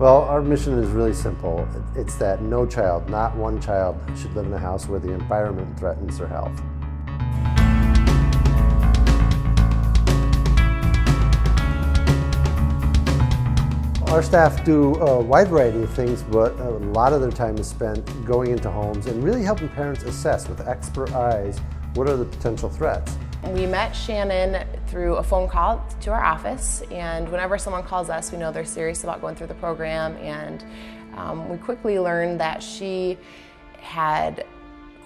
Well, our mission is really simple. It's that no child, not one child, should live in a house where the environment threatens their health. Our staff do a wide variety of things, but a lot of their time is spent going into homes and really helping parents assess with expert eyes what are the potential threats. We met Shannon through a phone call to our office, and whenever someone calls us, we know they're serious about going through the program, and we quickly learned that she had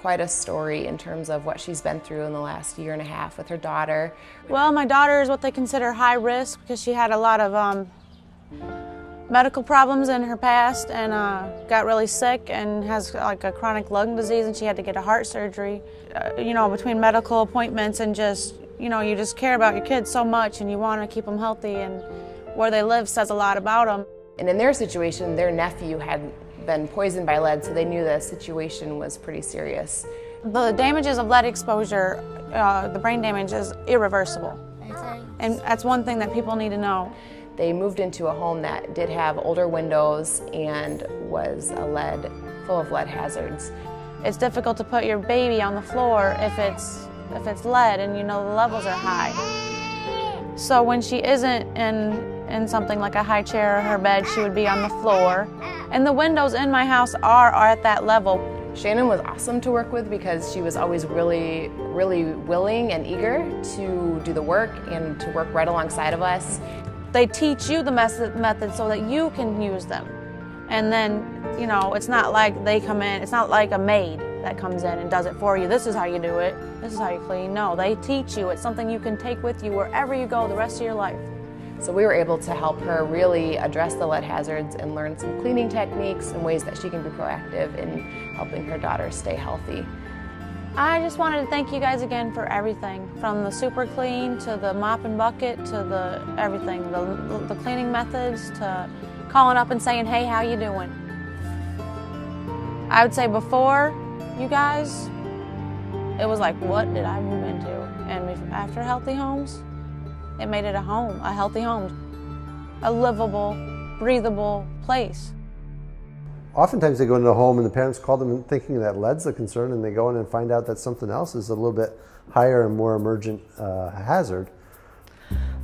quite a story in terms of what she's been through in the last year and a half with her daughter. Well, my daughter is what they consider high risk because she had a lot of medical problems in her past and got really sick and has like a chronic lung disease, and she had to get a heart surgery. Between medical appointments and just, you just care about your kids so much and you want to keep them healthy, and where they live says a lot about them. And in their situation, their nephew had been poisoned by lead, so they knew the situation was pretty serious. The damages of lead exposure, the brain damage, is irreversible. And that's one thing that people need to know. They moved into a home that did have older windows and was full of lead hazards. It's difficult to put your baby on the floor if it's lead and the levels are high. So when she isn't in something like a high chair or her bed, she would be on the floor. And the windows in my house are at that level. Shannon was awesome to work with because she was always really, really willing and eager to do the work and to work right alongside of us. They teach you the method so that you can use them. And then, it's not like they come in, it's not like a maid that comes in and does it for you. This is how you do it, this is how you clean. No, they teach you. It's something you can take with you wherever you go the rest of your life. So we were able to help her really address the lead hazards and learn some cleaning techniques and ways that she can be proactive in helping her daughter stay healthy. I just wanted to thank you guys again for everything, from the super clean to the mop and bucket to the everything, the cleaning methods to calling up and saying, hey, how you doing? I would say before you guys, it was like, what did I move into? And after Healthy Homes, it made it a home, a healthy home, a livable, breathable place. Oftentimes they go into a home and the parents call them thinking that lead's a concern, and they go in and find out that something else is a little bit higher and more emergent hazard.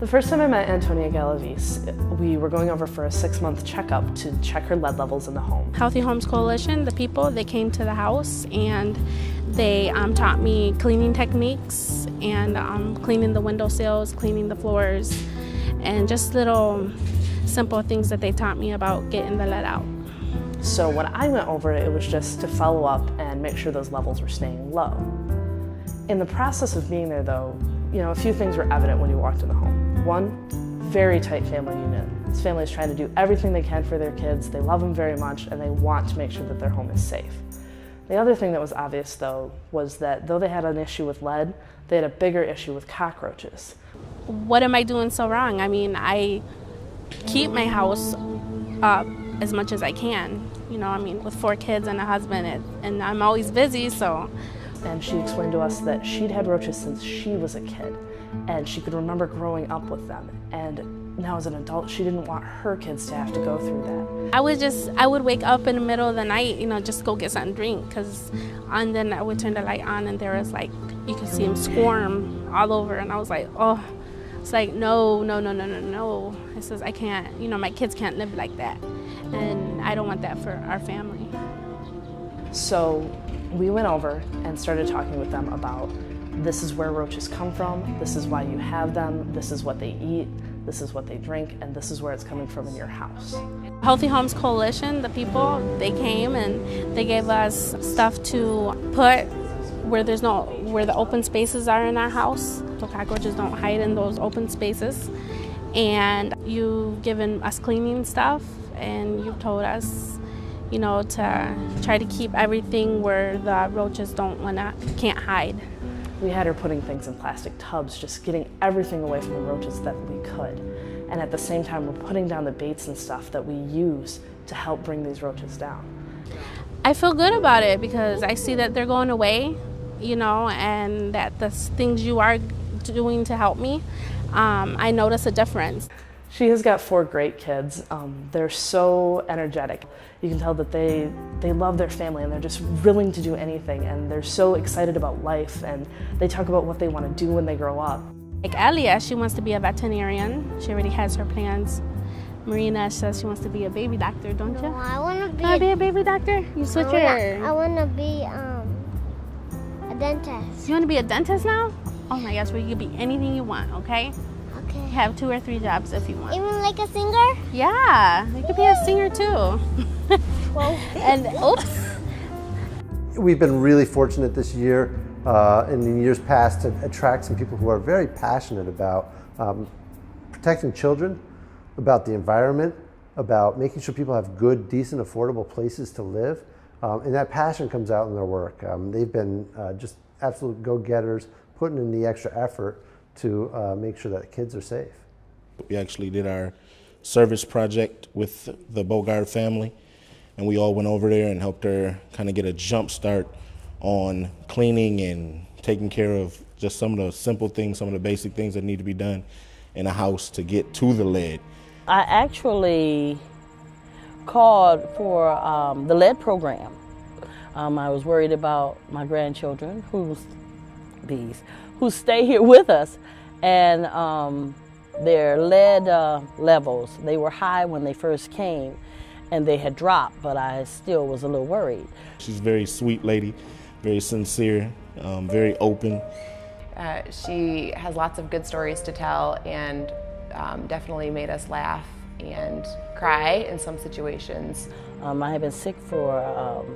The first time I met Antonia Galavis, we were going over for a 6-month checkup to check her lead levels in the home. Healthy Homes Coalition, the people, they came to the house and they taught me cleaning techniques and cleaning the windowsills, cleaning the floors, and just little simple things that they taught me about getting the lead out. So when I went over it was just to follow up and make sure those levels were staying low. In the process of being there though, a few things were evident when you walked in the home. One, very tight family unit. This family is trying to do everything they can for their kids. They love them very much and they want to make sure that their home is safe. The other thing that was obvious though was that though they had an issue with lead, they had a bigger issue with cockroaches. What am I doing so wrong? I mean, I keep my house up as much as I can. With 4 kids and a husband, and I'm always busy, so. And she explained to us that she'd had roaches since she was a kid, and she could remember growing up with them. And now as an adult, she didn't want her kids to have to go through that. I would wake up in the middle of the night, just go get something to drink, and then I would turn the light on and there was you could see them squirm all over, and I was like, oh. It's like, no. It says, I can't, my kids can't live like that. And I don't want that for our family. So we went over and started talking with them about this is where roaches come from, this is why you have them, this is what they eat, this is what they drink, and this is where it's coming from in your house. Healthy Homes Coalition, the people, they came and they gave us stuff to put where the open spaces are in our house, so cockroaches don't hide in those open spaces. And you've given us cleaning stuff, and you've told us, to try to keep everything where the roaches can't hide. We had her putting things in plastic tubs, just getting everything away from the roaches that we could. And at the same time, we're putting down the baits and stuff that we use to help bring these roaches down. I feel good about it because I see that they're going away, and that the things you are doing to help me, I notice a difference. She has got 4 great kids. They're so energetic. You can tell that they love their family and they're just willing to do anything, and they're so excited about life, and they talk about what they want to do when they grow up. Like Alia, she wants to be a veterinarian. She already has her plans. Marina says she wants to be a baby doctor, don't you? No, I want to be a baby doctor? You switch your... I want to be a dentist. You want to be a dentist now? Oh my gosh, well, you can be anything you want, okay? Okay. You have 2 or 3 jobs if you want. Even like a singer? Yeah, you could be a singer too. Well, and oops. We've been really fortunate this year and in years past to attract some people who are very passionate about protecting children, about the environment, about making sure people have good, decent, affordable places to live. And that passion comes out in their work. They've been just absolute go-getters, putting in the extra effort to make sure that kids are safe. We actually did our service project with the Bogard family, and we all went over there and helped her kind of get a jump start on cleaning and taking care of just some of the simple things, some of the basic things that need to be done in a house to get to the lead. I actually called for the lead program. I was worried about my grandchildren who stay here with us, and their lead levels, they were high when they first came, and they had dropped, but I still was a little worried. She's a very sweet lady, very sincere, very open. She has lots of good stories to tell, and definitely made us laugh and cry in some situations. I had been sick for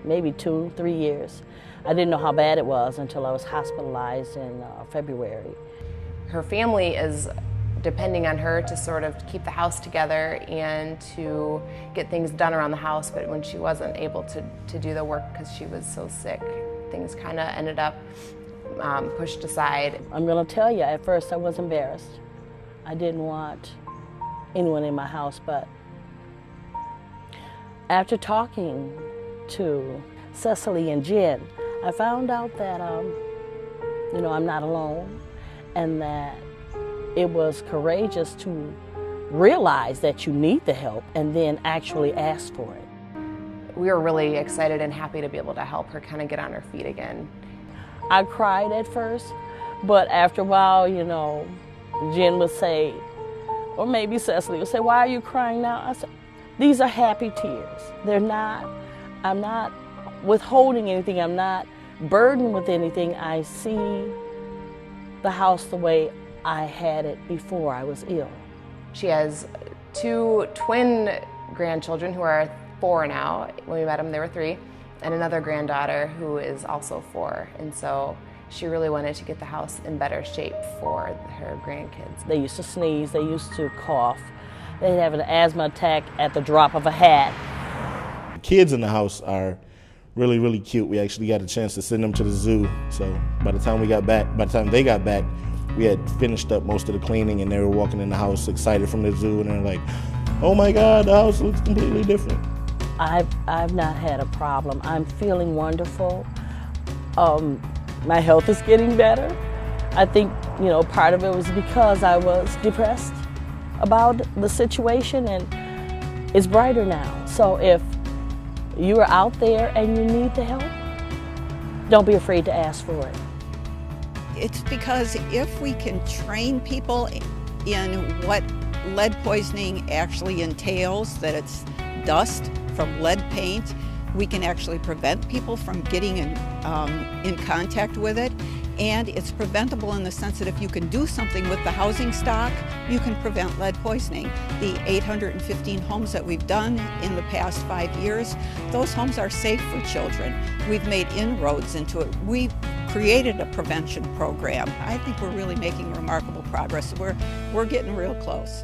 maybe 2-3 years. I didn't know how bad it was until I was hospitalized in February. Her family is depending on her to sort of keep the house together and to get things done around the house, but when she wasn't able to do the work because she was so sick, things kind of ended up pushed aside. I'm going to tell you, at first I was embarrassed. I didn't want anyone in my house, but after talking to Cicely and Jenn, I found out that I'm not alone, and that it was courageous to realize that you need the help and then actually ask for it. We were really excited and happy to be able to help her kind of get on her feet again. I cried at first, but after a while, Jenn would say, or maybe Cicely would say, "Why are you crying now?" I said, "These are happy tears. I'm not withholding anything. I'm not burdened with anything. I see the house the way I had it before I was ill." She has 2 twin grandchildren who are 4 now. When we met them, they were 3, and another granddaughter who is also 4. And so she really wanted to get the house in better shape for her grandkids. They used to sneeze, they used to cough. They'd have an asthma attack at the drop of a hat. The kids in the house are really, really cute. We actually got a chance to send them to the zoo. So by the time they got back, we had finished up most of the cleaning, and they were walking in the house excited from the zoo, and they're like, "Oh my God, the house looks completely different." I've not had a problem. I'm feeling wonderful. My health is getting better. I think, part of it was because I was depressed about the situation, and it's brighter now. So if you are out there and you need the help, don't be afraid to ask for it. It's because if we can train people in what lead poisoning actually entails, that it's dust from lead paint, we can actually prevent people from getting in contact with it. And it's preventable in the sense that if you can do something with the housing stock, you can prevent lead poisoning. The 815 homes that we've done in the past 5 years, those homes are safe for children. We've made inroads into it. We've created a prevention program. I think we're really making remarkable progress. We're getting real close.